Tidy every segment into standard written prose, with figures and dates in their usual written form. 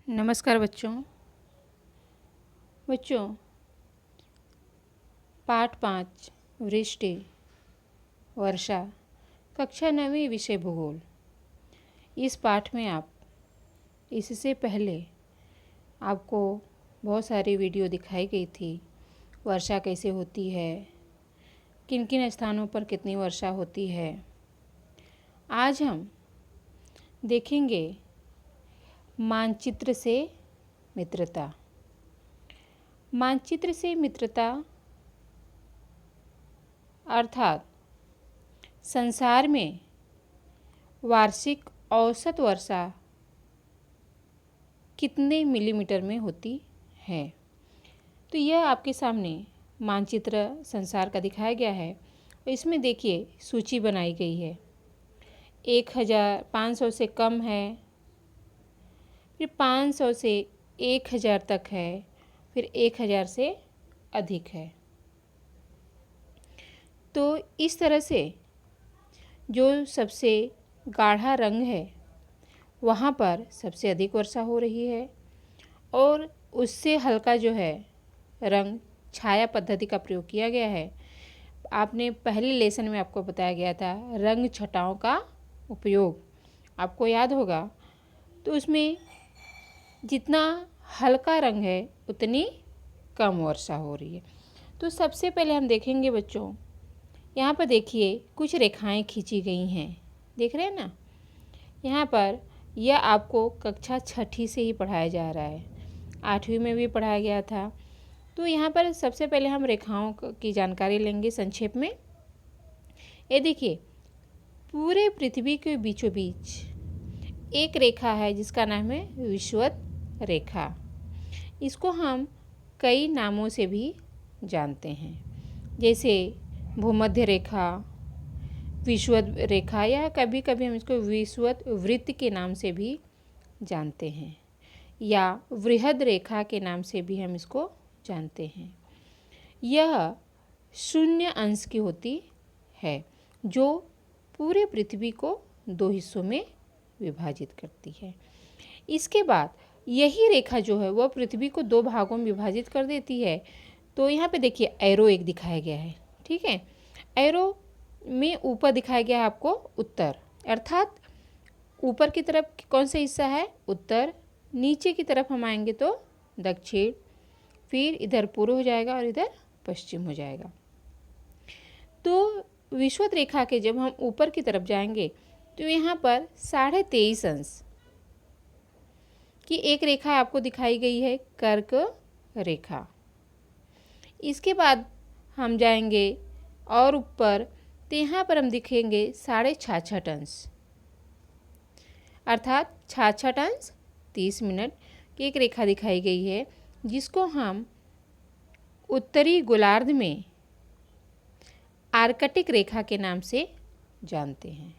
नमस्कार बच्चों पाठ 5 वृष्टि वर्षा कक्षा 9वीं विषय भूगोल। इस पाठ में आप इससे पहले आपको बहुत सारी वीडियो दिखाई गई थी। वर्षा कैसे होती है, किन किन स्थानों पर कितनी वर्षा होती है। आज हम देखेंगे मानचित्र से मित्रता। मानचित्र से मित्रता अर्थात संसार में वार्षिक औसत वर्षा कितने मिलीमीटर में होती है। तो यह आपके सामने मानचित्र संसार का दिखाया गया है। इसमें देखिए सूची बनाई गई है। 1500 से कम है, फिर 500 से 1000 तक है, फिर 1000 से अधिक है। तो इस तरह से जो सबसे गाढ़ा रंग है वहाँ पर सबसे अधिक वर्षा हो रही है, और उससे हल्का जो है रंग छाया पद्धति का प्रयोग किया गया है। आपने पहले लेसन में आपको बताया गया था रंग छटाओं का उपयोग, आपको याद होगा। तो उसमें जितना हल्का रंग है उतनी कम वर्षा हो रही है। तो सबसे पहले हम देखेंगे बच्चों, यहाँ पर देखिए कुछ रेखाएं खींची गई हैं, देख रहे हैं ना। यहाँ पर यह आपको कक्षा 6ठी से ही पढ़ाया जा रहा है, 8वीं में भी पढ़ाया गया था। तो यहाँ पर सबसे पहले हम रेखाओं की जानकारी लेंगे संक्षेप में। ये देखिए पूरे पृथ्वी के बीचों बीच एक रेखा है जिसका नाम है विषुवत रेखा। इसको हम कई नामों से भी जानते हैं, जैसे भूमध्य रेखा, विषुवत रेखा, या कभी कभी हम इसको विषुवत वृत्त के नाम से भी जानते हैं, या वृहद रेखा के नाम से भी हम इसको जानते हैं। यह 0 अंश की होती है जो पूरे पृथ्वी को 2 हिस्सों में विभाजित करती है। इसके बाद यही रेखा जो है वह पृथ्वी को 2 भागों में विभाजित कर देती है। तो यहाँ पे देखिए एरो एक दिखाया गया है, ठीक है। एरो में ऊपर दिखाया गया है आपको उत्तर, अर्थात ऊपर की तरफ कौन सा हिस्सा है, उत्तर। नीचे की तरफ हम आएंगे तो दक्षिण, फिर इधर पूर्व हो जाएगा और इधर पश्चिम हो जाएगा। तो विषुवत रेखा के जब हम ऊपर की तरफ जाएंगे तो यहाँ पर 23.5 अंश की एक रेखा आपको दिखाई गई है, कर्क रेखा। इसके बाद हम जाएंगे और ऊपर, तो यहाँ पर हम दिखेंगे 66.5 अंश, अर्थात 66 अंश 30 मिनट की एक रेखा दिखाई गई है, जिसको हम उत्तरी गोलार्ध में आर्कटिक रेखा के नाम से जानते हैं।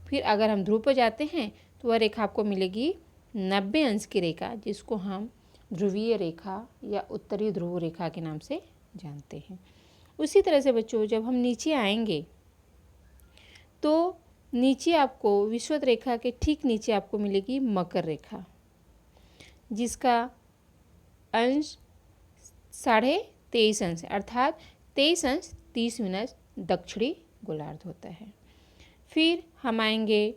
फिर अगर हम ध्रुव पर जाते हैं तो वह रेखा आपको मिलेगी 90 अंश की रेखा, जिसको हम ध्रुवीय रेखा या उत्तरी ध्रुव रेखा के नाम से जानते हैं। उसी तरह से बच्चों जब हम नीचे आएंगे तो नीचे आपको विषुवत रेखा के ठीक नीचे आपको मिलेगी मकर रेखा, जिसका अंश 23.5 अंश अर्थात 23 अंश 30 मिनट दक्षिणी गोलार्ध होता है। फिर हम आएंगे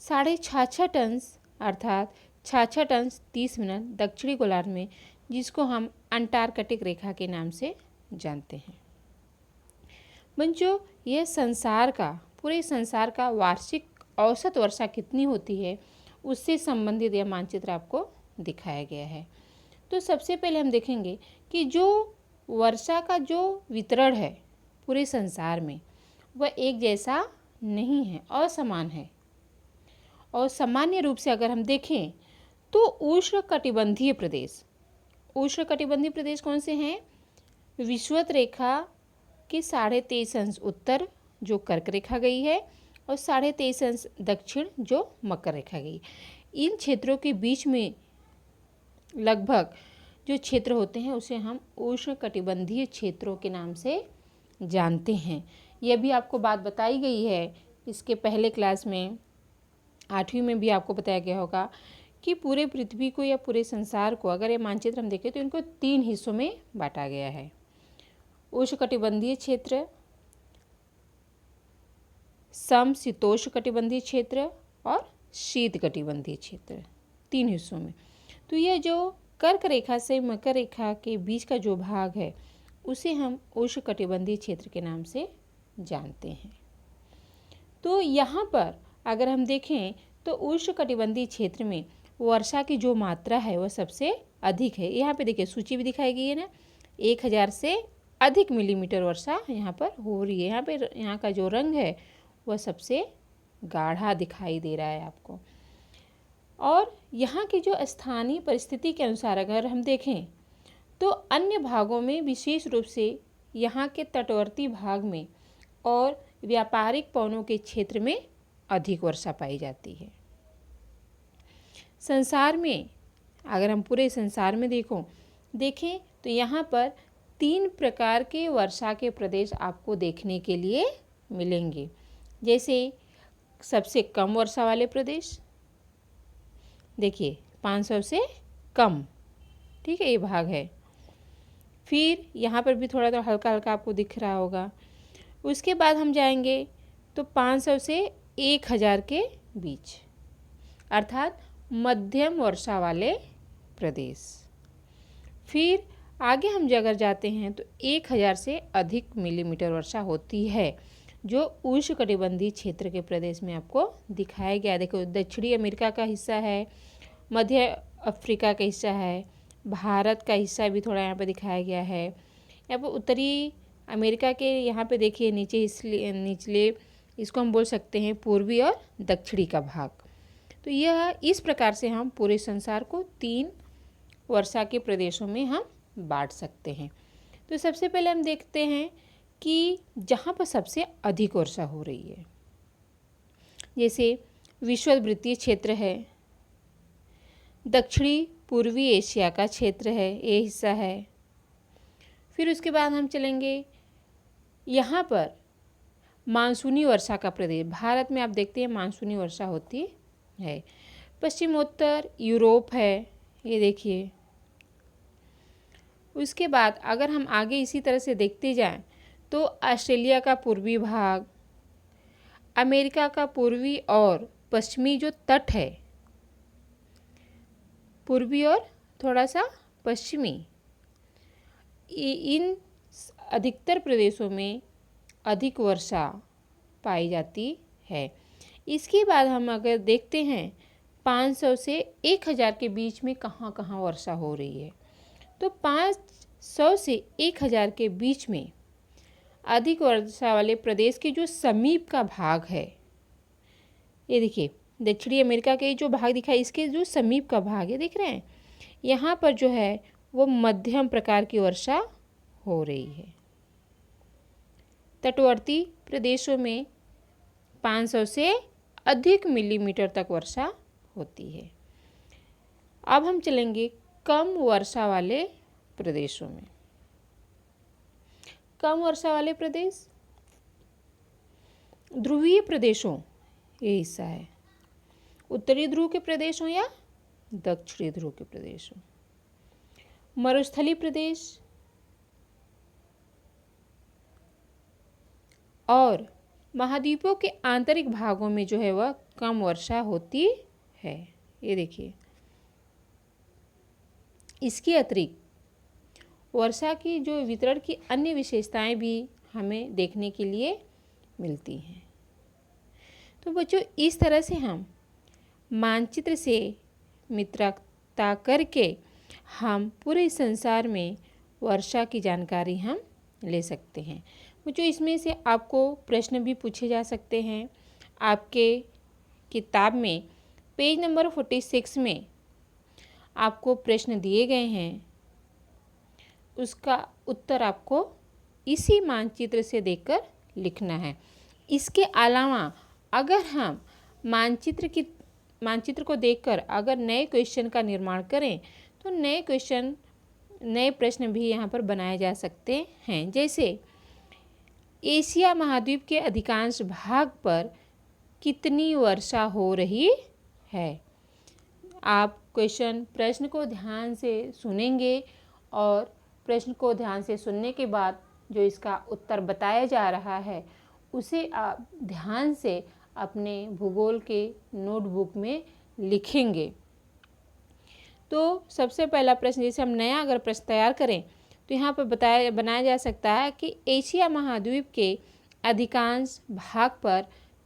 66.5 अंश अर्थात 66 अंश 30 मिनट दक्षिणी गोलार्ध में, जिसको हम अंटार्कटिक रेखा के नाम से जानते हैं। बच्चों यह संसार का, पूरे संसार का वार्षिक औसत वर्षा कितनी होती है उससे संबंधित यह मानचित्र आपको दिखाया गया है। तो सबसे पहले हम देखेंगे कि जो वर्षा का जो वितरण है पूरे संसार में वह एक जैसा नहीं है, असमान है। और सामान्य रूप से अगर हम देखें तो उष्णकटिबंधीय प्रदेश, उष्णकटिबंधीय प्रदेश कौन से हैं, विषुवत रेखा के 23.5 अंश उत्तर जो कर्क रेखा गई है, और 23.5 अंश दक्षिण जो मकर रेखा गई। इन क्षेत्रों के बीच में लगभग जो क्षेत्र होते हैं उसे हम उष्णकटिबंधीय क्षेत्रों के नाम से जानते हैं। यह भी आपको बात बताई गई है इसके पहले क्लास में, 8वीं में भी आपको बताया गया होगा कि पूरे पृथ्वी को या पूरे संसार को अगर ये मानचित्र हम देखें तो इनको 3 हिस्सों में बांटा गया है। उष्णकटिबंधीय क्षेत्र, समशीतोष्णकटिबंधीय क्षेत्र और शीतकटिबंधीय क्षेत्र, 3 हिस्सों में। तो यह जो कर्क रेखा से मकर रेखा के बीच का जो भाग है उसे हम उष्णकटिबंधीय क्षेत्र के नाम से जानते हैं। तो यहाँ पर अगर हम देखें तो उष्णकटिबंधीय क्षेत्र में वर्षा की जो मात्रा है वह सबसे अधिक है। यहाँ पे देखिए सूची भी दिखाई गई है ना, 1000 से अधिक मिलीमीटर वर्षा यहाँ पर हो रही है। यहाँ का जो रंग है वह सबसे गाढ़ा दिखाई दे रहा है आपको। और यहाँ की जो स्थानीय परिस्थिति के अनुसार अगर हम देखें तो अन्य भागों में विशेष रूप से यहाँ के तटवर्ती भाग में और व्यापारिक पवनों के क्षेत्र में अधिक वर्षा पाई जाती है। संसार में अगर हम पूरे संसार में देखें तो यहाँ पर 3 प्रकार के वर्षा के प्रदेश आपको देखने के लिए मिलेंगे। जैसे सबसे कम वर्षा वाले प्रदेश, देखिए 500 से कम, ठीक है, ये भाग है। फिर यहाँ पर भी थोड़ा थोड़ा हल्का हल्का आपको दिख रहा होगा। उसके बाद हम जाएंगे तो 500 से 1000 के बीच, अर्थात मध्यम वर्षा वाले प्रदेश। फिर आगे हम अगर जाते हैं तो 1000 से अधिक मिलीमीटर वर्षा होती है, जो उष्णकटिबंधीय क्षेत्र के प्रदेश में आपको दिखाया गया। देखो दक्षिणी अमेरिका का हिस्सा है, मध्य अफ्रीका का हिस्सा है, भारत का हिस्सा भी थोड़ा यहाँ पे दिखाया गया है। यहाँ पर उत्तरी अमेरिका के यहाँ पे देखिए नीचे, इसलिए निचले इसको हम बोल सकते हैं पूर्वी और दक्षिणी का भाग। तो यह इस प्रकार से हम पूरे संसार को 3 वर्षा के प्रदेशों में हम बांट सकते हैं। तो सबसे पहले हम देखते हैं कि जहाँ पर सबसे अधिक वर्षा हो रही है, जैसे विषुववृत्तीय क्षेत्र है, दक्षिणी पूर्वी एशिया का क्षेत्र है, ये हिस्सा है। फिर उसके बाद हम चलेंगे यहाँ पर मानसूनी वर्षा का प्रदेश, भारत में आप देखते हैं मानसूनी वर्षा होती है। पश्चिमोत्तर यूरोप है, ये देखिए। उसके बाद अगर हम आगे इसी तरह से देखते जाएं तो ऑस्ट्रेलिया का पूर्वी भाग, अमेरिका का पूर्वी और पश्चिमी जो तट है, पूर्वी और थोड़ा सा पश्चिमी, इन अधिकतर प्रदेशों में अधिक वर्षा पाई जाती है। इसके बाद हम अगर देखते हैं 500 से 1000 के बीच में कहाँ कहाँ वर्षा हो रही है, तो 500 से 1000 के बीच में अधिक वर्षा वाले प्रदेश के जो समीप का भाग है, ये देखिए दक्षिणी अमेरिका के जो भाग दिखा है, इसके जो समीप का भाग है, देख रहे हैं, यहाँ पर जो है वो मध्यम प्रकार की वर्षा हो रही है। तटवर्ती प्रदेशों में 500 से अधिक मिलीमीटर तक वर्षा होती है। अब हम चलेंगे कम वर्षा वाले प्रदेशों में। कम वर्षा वाले प्रदेश ध्रुवीय प्रदेशों, ये हिस्सा है, उत्तरी ध्रुव के प्रदेशों या दक्षिणी ध्रुव के प्रदेशों, मरुस्थलीय प्रदेश और महाद्वीपों के आंतरिक भागों में जो है वह कम वर्षा होती है। ये देखिए, इसके अतिरिक्त वर्षा की जो वितरण की अन्य विशेषताएं भी हमें देखने के लिए मिलती हैं। तो बच्चों, इस तरह से हम मानचित्र से मित्रता करके हम पूरे संसार में वर्षा की जानकारी हम ले सकते हैं। बच्चों, इसमें से आपको प्रश्न भी पूछे जा सकते हैं। आपके किताब में पेज नंबर 46 में आपको प्रश्न दिए गए हैं, उसका उत्तर आपको इसी मानचित्र से देखकर लिखना है। इसके अलावा अगर हम मानचित्र को देखकर अगर नए क्वेश्चन का निर्माण करें तो नए प्रश्न भी यहाँ पर बनाए जा सकते हैं। जैसे एशिया महाद्वीप के अधिकांश भाग पर कितनी वर्षा हो रही है। आप प्रश्न को ध्यान से सुनेंगे और प्रश्न को ध्यान से सुनने के बाद जो इसका उत्तर बताया जा रहा है उसे आप ध्यान से अपने भूगोल के नोटबुक में लिखेंगे। तो सबसे पहला प्रश्न, जैसे हम नया अगर प्रश्न तैयार करें तो यहाँ पर बनाया जा सकता है कि एशिया महाद्वीप के अधिकांश भाग पर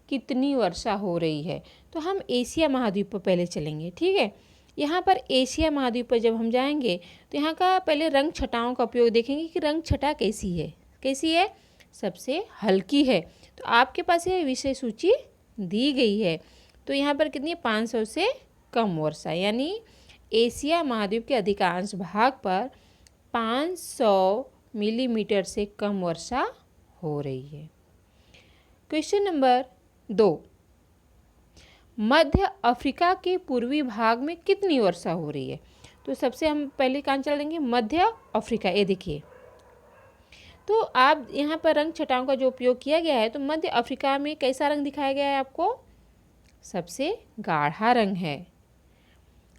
कितनी वर्षा हो रही है। तो हम एशिया महाद्वीप पर पहले चलेंगे, ठीक है। यहाँ पर एशिया महाद्वीप पर जब हम जाएंगे तो यहाँ का पहले रंग छटाओं का उपयोग देखेंगे कि रंग छटा कैसी है, सबसे हल्की है। तो आपके पास ये विषय सूची दी गई है। तो यहाँ पर कितनी 500 से कम वर्षा, यानी एशिया महाद्वीप के अधिकांश भाग पर 500 मिलीमीटर से कम वर्षा हो रही है। क्वेश्चन नंबर 2, मध्य अफ्रीका के पूर्वी भाग में कितनी वर्षा हो रही है। तो सबसे हम पहले कहाँ चलेंगे, मध्य अफ्रीका। ये देखिए, तो आप यहाँ पर रंग छटाओं का जो उपयोग किया गया है, तो मध्य अफ्रीका में कैसा रंग दिखाया गया है आपको, सबसे गाढ़ा रंग है,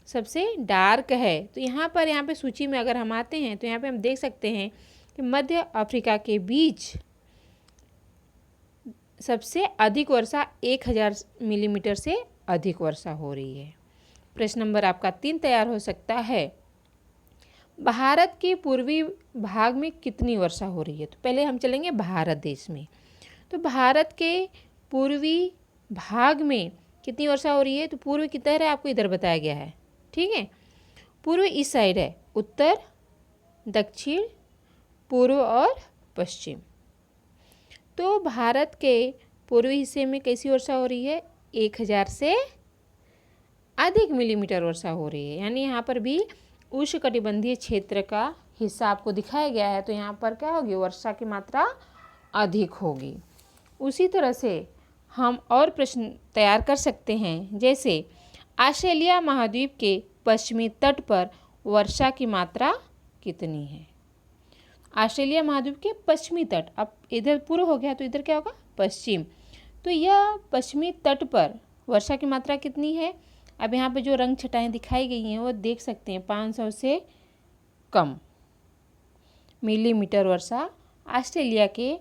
सबसे डार्क है। तो यहाँ पे सूची में अगर हम आते हैं तो यहाँ पे हम देख सकते हैं कि मध्य अफ्रीका के बीच सबसे अधिक वर्षा 1000 मिलीमीटर से अधिक वर्षा हो रही है। प्रश्न नंबर आपका 3 तैयार हो सकता है, भारत के पूर्वी भाग में कितनी वर्षा हो रही है। तो पहले हम चलेंगे भारत देश में। तो भारत के पूर्वी भाग में कितनी वर्षा हो रही है। तो पूर्व किधर है, आपको इधर बताया गया है, ठीक है। पूर्व इस साइड है, उत्तर, दक्षिण, पूर्व और पश्चिम। तो भारत के पूर्वी हिस्से में कैसी वर्षा हो रही है, 1000 से अधिक मिलीमीटर वर्षा हो रही है। यानी यहाँ पर भी उष्णकटिबंधीय क्षेत्र का हिस्सा आपको दिखाया गया है। तो यहाँ पर क्या होगी, वर्षा की मात्रा अधिक होगी। उसी तरह से हम और प्रश्न तैयार कर सकते हैं, जैसे ऑस्ट्रेलिया महाद्वीप के पश्चिमी तट पर वर्षा की मात्रा कितनी है। ऑस्ट्रेलिया महाद्वीप के पश्चिमी तट, अब इधर पूर्व हो गया तो इधर क्या होगा, पश्चिम। तो यह पश्चिमी तट पर वर्षा की मात्रा कितनी है। अब यहाँ पे जो रंग छटाएं दिखाई गई हैं वो देख सकते हैं, 500 से कम मिलीमीटर वर्षा ऑस्ट्रेलिया के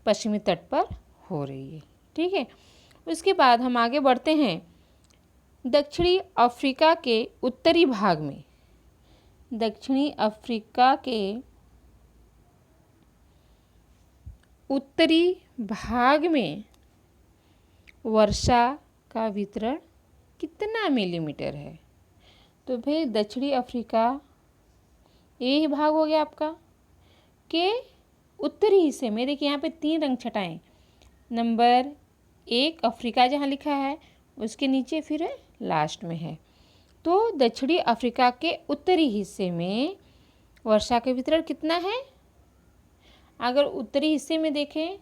पश्चिमी तट पर हो रही है, ठीक है। उसके बाद हम आगे बढ़ते हैं, दक्षिणी अफ्रीका के उत्तरी भाग में, दक्षिणी अफ्रीका के उत्तरी भाग में वर्षा का वितरण कितना मिलीमीटर है। तो फिर दक्षिणी अफ्रीका ये भाग हो गया आपका के उत्तरी हिस्से में। देखिए यहाँ पे 3 रंग छटाएं, नंबर 1 अफ्रीका जहाँ लिखा है उसके नीचे फिर लास्ट में है। तो दक्षिणी अफ्रीका के उत्तरी हिस्से में वर्षा का वितरण कितना है। अगर उत्तरी हिस्से में देखें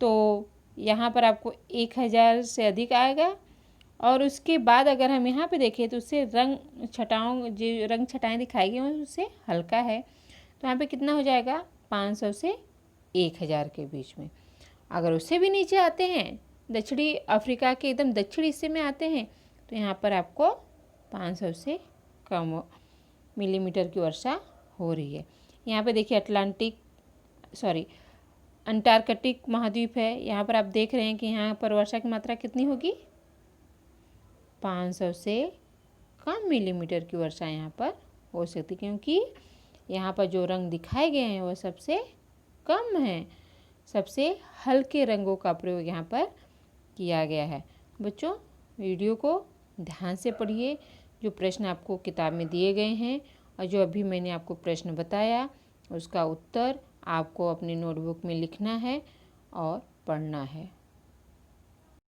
तो यहाँ पर आपको 1000 से अधिक आएगा, और उसके बाद अगर हम यहाँ पे देखें तो उससे रंग छटाएं दिखाई गई उससे हल्का है। तो यहाँ पे कितना हो जाएगा, 500 से 1000 के बीच में। अगर उससे भी नीचे आते हैं, दक्षिणी अफ्रीका के एकदम दक्षिणी हिस्से में आते हैं, तो यहाँ पर आपको 500 से कम मिलीमीटर की वर्षा हो रही है। यहाँ पे देखिए अंटार्कटिक महाद्वीप है। यहाँ पर आप देख रहे हैं कि यहाँ पर वर्षा की मात्रा कितनी होगी, 500 से कम मिलीमीटर की वर्षा यहाँ पर हो सकती, क्योंकि यहाँ पर जो रंग दिखाए गए हैं वो सबसे कम है, सबसे हल्के रंगों का प्रयोग यहाँ पर किया गया है। बच्चों, वीडियो को ध्यान से पढ़िए, जो प्रश्न आपको किताब में दिए गए हैं और जो अभी मैंने आपको प्रश्न बताया उसका उत्तर आपको अपनी नोटबुक में लिखना है और पढ़ना है।